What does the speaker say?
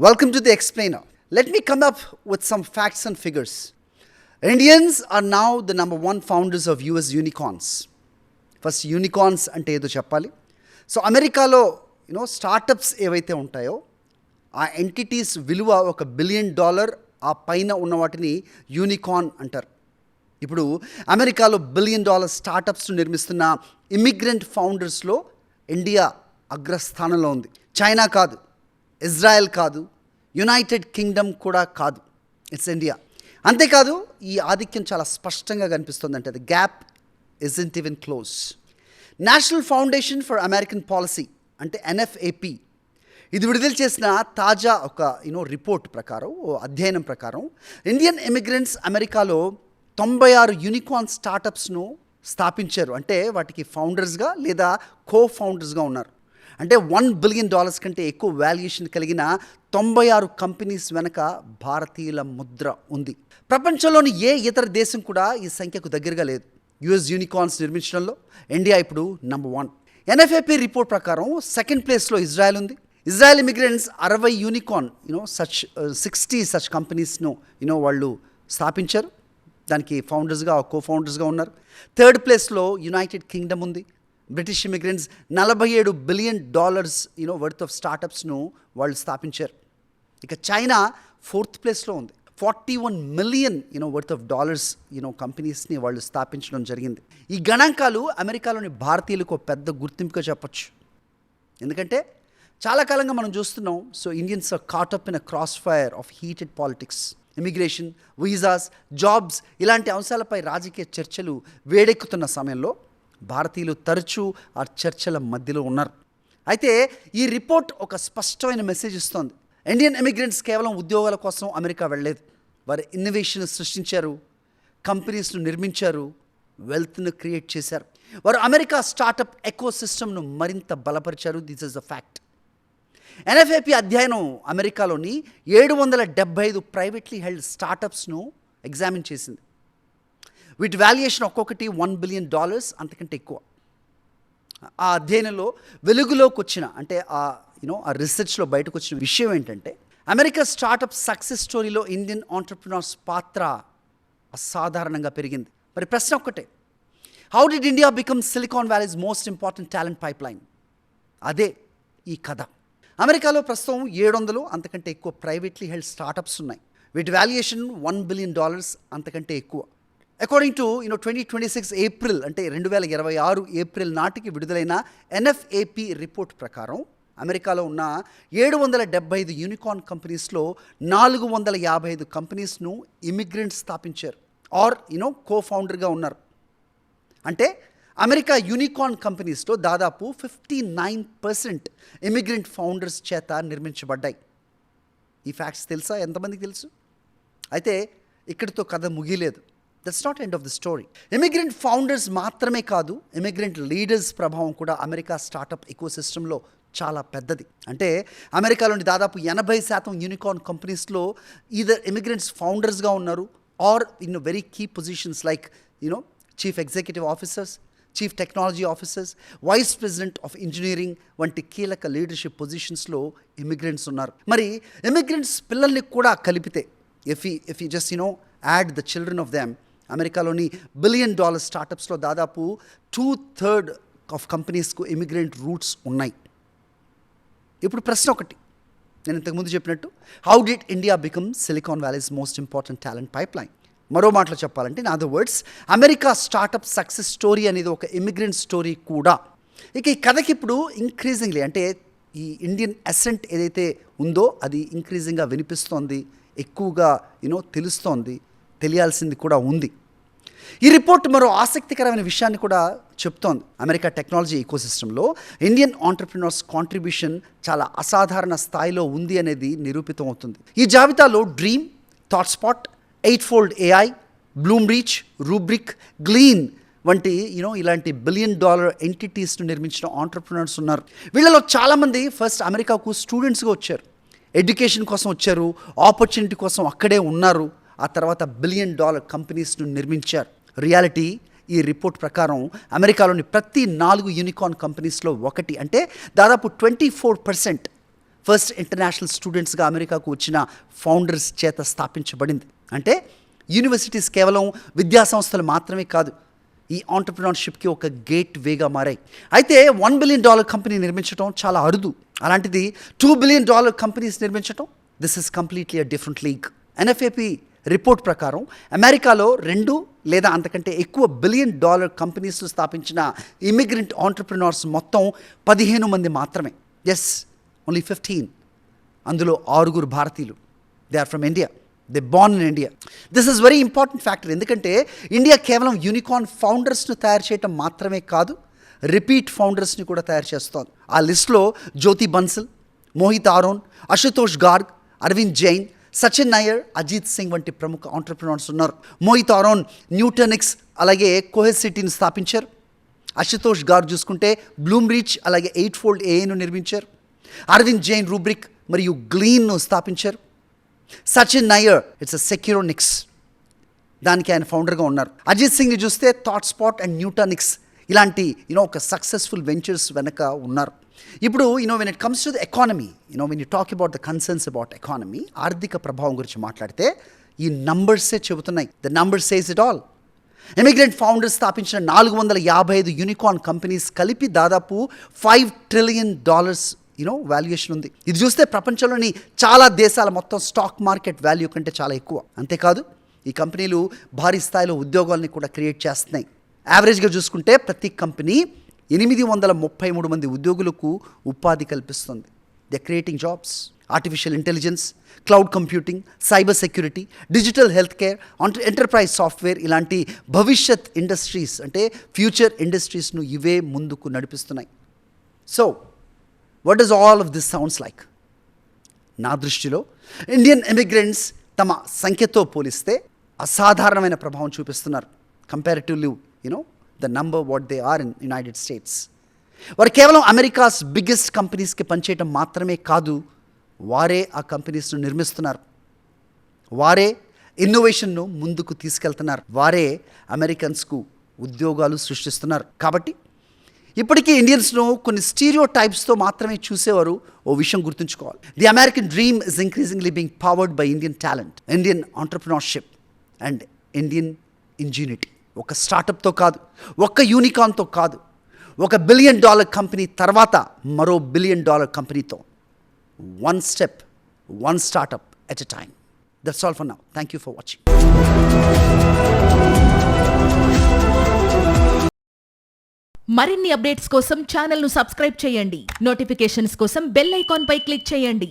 Welcome to the Explainer. Let me come up with some facts and figures. Indians are now the number one founders of US unicorns. First unicorns అంటే ఏదో చెప్పాలి. So అమెరికాలో startups ఏవైతే ఉంటాయో ఆ entities విలువ $1 billion, ఆ పైన ఉన్న వాటిని యూనికార్న్ అంటారు. ఇప్పుడు అమెరికాలో $1 బిలియన్ స్టార్టప్స్ను నిర్మిస్తున్న ఇమిగ్రెంట్ ఫౌండర్స్లో ఇండియా అగ్రస్థానంలో ఉంది. చైనా కాదు, ఇజ్రాయెల్ కాదు, యునైటెడ్ కింగ్డమ్ కూడా కాదు, ఇట్స్ ఇండియా. అంతేకాదు ఈ ఆధిక్యం చాలా స్పష్టంగా కనిపిస్తుంది. అంటే the gap isn't even close. National foundation for American policy అంటే NFAP ఇది విడుదల చేసిన తాజా ఒక రిపోర్ట్ ప్రకారం, అధ్యయనం ప్రకారం ఇండియన్ ఇమిగ్రెంట్స్ అమెరికాలో 96 యూనికార్న్ స్టార్టప్స్ను స్థాపించారు. అంటే వాటికి ఫౌండర్స్గా లేదా కో ఫౌండర్స్గా ఉన్నారు. అంటే $1 బిలియన్ కంటే ఎక్కువ వాల్యుయేషన్ కలిగిన 96 కంపెనీస్ వెనక భారతీయుల ముద్ర ఉంది. ప్రపంచంలోని ఏ ఇతర దేశం కూడా ఈ సంఖ్యకు దగ్గరగా లేదు. US యూనికార్న్స్ నిర్మించడంలో ఇండియా ఇప్పుడు నంబర్ 1. NFAP రిపోర్ట్ ప్రకారం సెకండ్ ప్లేస్లో ఇజ్రాయెల్ ఉంది. ఇజ్రాయెల్ ఇమిగ్రెంట్స్ 60 యూనికార్న్ 60 సచ్ కంపెనీస్ను వాళ్ళు స్థాపించారు. దానికి ఫౌండర్స్గా, కో ఫౌండర్స్గా ఉన్నారు. థర్డ్ ప్లేస్లో యునైటెడ్ కింగ్డమ్ ఉంది. British immigrants $47 billion worth of స్టార్టప్స్ను వాళ్ళు స్థాపించారు. ఇక చైనా ఫోర్త్ ప్లేస్లో ఉంది. $41 మిలియన్ వర్త్ ఆఫ్ డాలర్స్ కంపెనీస్ని వాళ్ళు స్థాపించడం జరిగింది. ఈ గణాంకాలు అమెరికాలోని భారతీయులకు పెద్ద గుర్తింపుగా చెప్పచ్చు. ఎందుకంటే చాలా కాలంగా మనం చూస్తున్నాం, so Indians are caught up in a crossfire of heated politics. Immigration, visas, jobs ఇలాంటి అంశాలపై రాజకీయ చర్చలు వేడెక్కుతున్న సమయంలో భారతీయులు తరచూ ఆ చర్చల మధ్యలో ఉన్నారు. అయితే ఈ రిపోర్ట్ ఒక స్పష్టమైన మెసేజ్ ఇస్తోంది. ఇండియన్ ఇమిగ్రెంట్స్ కేవలం ఉద్యోగాల కోసం అమెరికా వెళ్ళలేదు. వారు ఇన్నోవేషన్ సృష్టించారు, కంపెనీస్ను నిర్మించారు, వెల్త్ను క్రియేట్ చేశారు. వారు అమెరికా స్టార్టప్ ఎకో సిస్టమ్ను మరింత బలపరిచారు. This is the fact. NFAP అధ్యయనం అమెరికాలోని 775 ప్రైవేట్లీ హెల్డ్ స్టార్టప్స్ను ఎగ్జామిన్ చేసింది. వీటి వాల్యుయేషన్ ఒక్కొక్కటి $1 బిలియన్, అంతకంటే ఎక్కువ. ఆ అధ్యయనంలో వెలుగులోకి వచ్చిన అంటే ఆ రీసెర్చ్లో బయటకు వచ్చిన విషయం ఏంటంటే, అమెరికా స్టార్టప్ సక్సెస్ స్టోరీలో ఇండియన్ ఆంటర్ప్రినర్స్ పాత్ర అసాధారణంగా పెరిగింది. మరి ప్రశ్న ఒక్కటే, how did India become silicon valleys most important talent pipe line? అదే ఈ కథ. అమెరికాలో ప్రస్తుతం 700 అంతకంటే ఎక్కువ ప్రైవేట్లీ హెల్డ్ స్టార్టప్స్ ఉన్నాయి. వీటి వాల్యుయేషన్ $1 బిలియన్, అంతకంటే ఎక్కువ. అకార్డింగ్ టు 2026 ఏప్రిల్ అంటే 2026 ఏప్రిల్ నాటికి విడుదలైన NFAP రిపోర్ట్ ప్రకారం అమెరికాలో ఉన్న 775 యూనికార్న్ కంపెనీస్లో 455 కంపెనీస్ను ఇమిగ్రెంట్స్ స్థాపించారు ఆర్ కో ఫౌండర్గా ఉన్నారు. అంటే అమెరికా యూనికార్న్ కంపెనీస్లో దాదాపు 59% ఇమిగ్రెంట్ ఫౌండర్స్ చేత నిర్మించబడ్డాయి. ఈ ఫ్యాక్ట్స్ తెలుసా? ఎంతమందికి తెలుసు? అయితే ఇక్కడితో కథ ముగిలేదు. That's not end of the story. Immigrant founders మాత్రమే కాదు, ఇమిగ్రెంట్ లీడర్స్ ప్రభావం కూడా అమెరికా స్టార్టప్ ఎకో సిస్టంలో చాలా పెద్దది. అంటే అమెరికాలోని దాదాపు 80% యూనికార్న్ కంపెనీస్లో ఈదర్ ఇమిగ్రెంట్స్ ఫౌండర్స్గా ఉన్నారు or in very key positions like chief executive officers, chief technology officers, vice president of engineering వంటి కీలక లీడర్షిప్ పొజిషన్స్లో ఇమిగ్రెంట్స్ ఉన్నారు. మరి ఇమిగ్రెంట్స్ పిల్లల్ని కూడా కలిపితే if you just add the children of them, అమెరికాలోని $1 బిలియన్ స్టార్టప్స్లో దాదాపు 2/3 ఆఫ్ కంపెనీస్కు ఇమిగ్రెంట్ రూట్స్ ఉన్నాయి. ఇప్పుడు ప్రశ్న ఒకటి, నేను ఇంతకుముందు చెప్పినట్టు, how did India become silicon valleys most important talent pipe line? మరో మాటలో చెప్పాలంటే, in other words, America startup success story అనేది ఒక ఇమిగ్రెంట్ స్టోరీ కూడా. ఇక ఈ కథకి ఇప్పుడు ఇంక్రీజింగ్లీ అంటే ఈ ఇండియన్ అసెంట్ ఏదైతే ఉందో అది ఇంక్రీజింగ్గా వినిపిస్తోంది, ఎక్కువగా తెలుస్తోంది, తెలియాల్సింది కూడా ఉంది. ఈ రిపోర్ట్ మరో ఆసక్తికరమైన విషయాన్ని కూడా చెప్తోంది. అమెరికా టెక్నాలజీ ఈకోసిస్టంలో ఇండియన్ ఆంటర్ప్రినర్స్ కాంట్రిబ్యూషన్ చాలా అసాధారణ స్థాయిలో ఉంది అనేది నిరూపితం అవుతుంది. ఈ జాబితాలో Dream, ThoughtSpot, 8fold AI, Bloomreach, Rubrik, Glean వంటి ఇలాంటి $1 బిలియన్ ఎంటిటీస్ను నిర్మించిన ఆంటర్ప్రినర్స్ ఉన్నారు. వీళ్ళలో చాలామంది ఫస్ట్ అమెరికాకు స్టూడెంట్స్గా వచ్చారు, ఎడ్యుకేషన్ కోసం వచ్చారు, ఆపర్చునిటీ కోసం అక్కడే ఉన్నారు. ఆ తర్వాత $1 బిలియన్ కంపెనీస్ను నిర్మించారు. రియాలిటీ ఈ రిపోర్ట్ ప్రకారం అమెరికాలోని ప్రతి 4 యూనికార్న్ కంపెనీస్లో ఒకటి, అంటే దాదాపు 24% ఫస్ట్ ఇంటర్నేషనల్ స్టూడెంట్స్గా అమెరికాకు వచ్చిన ఫౌండర్స్ చేత స్థాపించబడింది. అంటే యూనివర్సిటీస్ కేవలం విద్యా సంస్థలు మాత్రమే కాదు, ఈ ఆంటర్ప్రినర్షిప్కి ఒక గేట్ వేగా మారాయి. అయితే $1 బిలియన్ కంపెనీ నిర్మించడం చాలా అరుదు. అలాంటిది $2 బిలియన్ కంపెనీస్ నిర్మించడం, this is completely a different league. NFAP report ప్రకారం అమెరికాలో 2 లేదా అంతకంటే ఎక్కువ $1 బిలియన్ కంపెనీస్ స్థాపించిన ఇమిగ్రెంట్ ఆంటర్ప్రినర్స్ మొత్తం 15 మంది మాత్రమే. Yes, only 15. అందులో 6 భారతీయులు. They are from India. They born in India. This is very important factor. ఎందుకంటే ఇండియా కేవలం యూనికార్న్ ఫౌండర్స్ను తయారు చేయటం మాత్రమే కాదు, రిపీట్ ఫౌండర్స్ని కూడా తయారు చేస్తోంది. ఆ లిస్ట్లో జ్యోతి బన్సల్, మోహిత్ ఆరోన్, అశుతోష్ గార్గ్, అరవింద్ జైన్, సచిన్ నాయర్, అజిత్ సింగ్ వంటి ప్రముఖ ఆంటర్ప్రినర్స్ ఉన్నారు. మోహిత్ ఆరోన్ న్యూటనిక్స్ అలాగే కోహెసిటీని స్థాపించారు. అశుతోష్ గార్గ్ చూసుకుంటే బ్లూమ్రీచ్ అలాగే 8fold AIను నిర్మించారు. అరవింద్ జైన్ రూబ్రిక్ మరియు గ్లీన్ను స్థాపించారు. సచిన్ నాయర్ ఇట్స్ అ సెక్యూరోనిక్స్, దానికి ఆయన ఫౌండర్గా ఉన్నారు. అజిత్ సింగ్ని చూస్తే థాట్ స్పాట్ అండ్ న్యూటనిక్స్ ఇలాంటి ఒక సక్సెస్ఫుల్ వెంచర్స్ వెనక ఉన్నారు. ఇప్పుడు when it comes to the economy, when you talk about the concerns about economy, ఆర్థిక ప్రభావం గురించి మాట్లాడితే ఈ నంబర్సే చెబుతున్నాయి. The number says it all. Immigrant founders స్థాపించిన 455 యూనికార్న్ కంపెనీస్ కలిపి దాదాపు $5 ట్రిలియన్ వాల్యుయేషన్ ఉంది. ఇది చూస్తే ప్రపంచంలోని చాలా దేశాల మొత్తం స్టాక్ మార్కెట్ వాల్యూ కంటే చాలా ఎక్కువ. అంతేకాదు ఈ కంపెనీలు భారీ స్థాయిలో ఉద్యోగాల్ని కూడా క్రియేట్ చేస్తున్నాయి. యావరేజ్గా చూసుకుంటే ప్రతి కంపెనీ 833 మంది ఉద్యోగులకు ఉపాధి కల్పిస్తుంది. They creating jobs. Artificial intelligence, cloud computing, cyber security, digital health care, enterprise software ఇలాంటి భవిష్యత్ ఇండస్ట్రీస్ అంటే ఫ్యూచర్ ఇండస్ట్రీస్ను ఇవే ముందుకు నడిపిస్తున్నాయి. So what does all of this sounds like? నా దృష్టిలో ఇండియన్ ఇమిగ్రెంట్స్ తమ సంఖ్యతో పోలిస్తే అసాధారణమైన ప్రభావం చూపిస్తున్నారు. Comparatively the number what they are in United States. వారు కేవలం అమెరికాస్ బిగ్గెస్ట్ కంపెనీస్కి పనిచేయటం మాత్రమే కాదు, వారే ఆ కంపెనీస్ను నిర్మిస్తున్నారు. వారే ఇన్నోవేషన్ను ముందుకు తీసుకెళ్తున్నారు. వారే అమెరికన్స్కు ఉద్యోగాలు సృష్టిస్తున్నారు. కాబట్టి ఇప్పటికీ ఇండియన్స్ను కొన్ని స్టీరియో టైప్స్తో మాత్రమే చూసేవారు. ఓ విషయం గుర్తుంచుకోవాలి. The American dream is increasingly being powered by Indian talent, Indian entrepreneurship and Indian ingenuity. ఒక స్టార్టప్తో కాదు, ఒక్క యూనికార్న్తో కాదు, $1 బిలియన్ కంపెనీ తర్వాత మరో $1 బిలియన్ కంపెనీతో, one step, one startup at a time. That's all for now. Thank you for watching. మరిన్ని updates కోసం ఛానల్ను సబ్స్క్రైబ్ చేయండి. నోటిఫికేషన్స్ కోసం బెల్ ఐకాన్ పై క్లిక్ చేయండి.